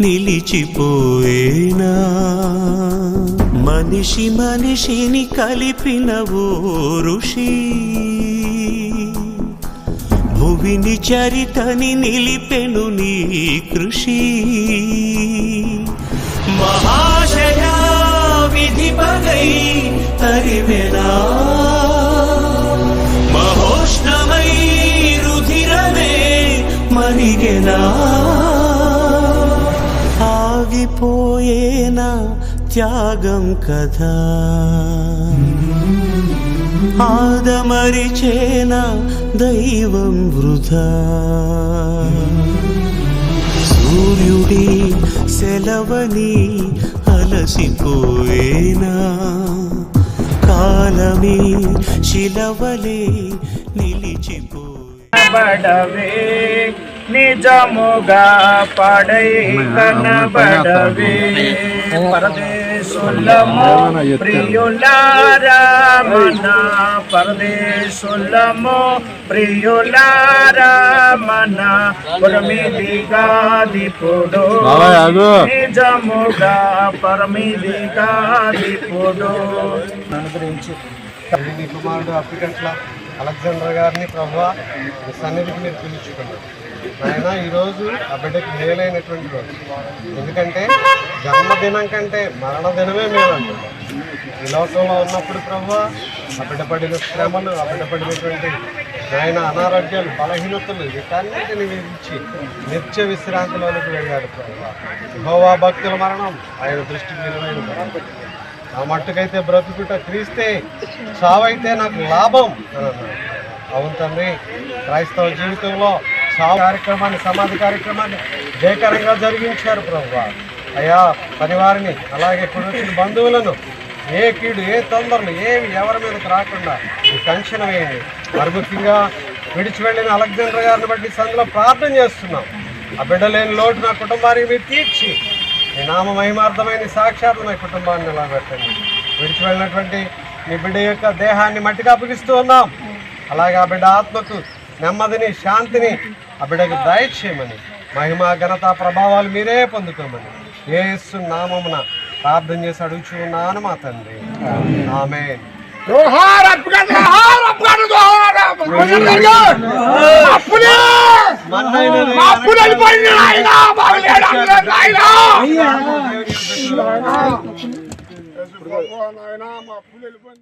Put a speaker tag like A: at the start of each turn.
A: నిలిచిపోయేనా మనిషి మనిషిని కలిపిన ఓ ఋషి భువిని చరితని నిలిపెను నీ కృషి మహాశయ విధి పగై తరివెనా మహోష్ణమై రుధిరమే మరిగెనా ఆగిపోయేనా త్యాగం కదా ఆదమరిచేనా దైవం వృధా సూర్యుడి సెలవని అలసిపోయేనా కాలమే శిలవలే నిలిచిపోయే
B: నిజముగా పడై కనబడవే పరదేశులము ప్రియులారా మన పరదేశులము ప్రియులారా మన పరమిదిగాదిపుడు నిజముగా పరమిదిగాదిపుడు
C: అనుగ్రహించి నీ కుమారుడు అప్పికట్ల అలెగ్జాండర్ గారిని ప్రభువా మీ సన్నిధికి మీరు పిలుచుకున్నారు ఆయన ఈరోజు ఆ బిడ్డకి మేలైనటువంటి రోజు. ఎందుకంటే జన్మదినం కంటే మరణదినమే మేలంటారు. ఈ లోకంలో ఉన్నప్పుడు ప్రభువా ఆ బిడ్డ పడిన శ్రమలు, ఆ బిడ్డ పడినటువంటి ఆయన అనారోగ్యాలు, బలహీనతలు వీటన్నిటిని విధించి నిత్య విశ్రాంతిలోనికి వెళ్ళాడు ప్రభువా. యెహోవా భక్తుల మరణం ఆయన దృష్టికి విలువైన మరణం. ఆ మట్టుకైతే బ్రతుకుట క్రీస్తే, చావైతే నాకు లాభం అని అన్నాడు. అవును తండ్రి, క్రైస్తవ జీవితంలో చావు కార్యక్రమాన్ని, సమాధి కార్యక్రమాన్ని జయకరంగా జరిగించారు ప్రభువా. అయ్యా పనివారిని, అలాగే ఇప్పుడు వచ్చిన బంధువులను ఏ కీడు, ఏ తొందరలు ఏమి ఎవరి మీదకి రాకుండా ఈ టెన్షన్ వేయండి. మరి ముఖ్యంగా విడిచి వెళ్ళిన అలెగ్జాండర్ గారిని బట్టి సందులో ప్రార్థన చేస్తున్నాం. ఆ బిడ్డ లేని లోటు నా కుటుంబానికి మీరు తీర్చి మీ నామ మహిమార్థమైన సాక్షాత్మై కుటుంబాన్ని నిలబెట్టండి. విడిచి వెళ్ళినటువంటి మీ బిడ్డ యొక్క దేహాన్ని మట్టికి అప్పగిస్తూ ఉన్నాం. అలాగే ఆ బిడ్డ ఆత్మకు నెమ్మదిని, శాంతిని ఆ బిడ్డకు దయచేయమని, మహిమ ఘనత ప్రభావాలు మీరే పొందుకోమని యేసు నామమున ప్రార్థన చేసి అడుగుచూ ఉన్నాను మా తండ్రి. ఆమేన్.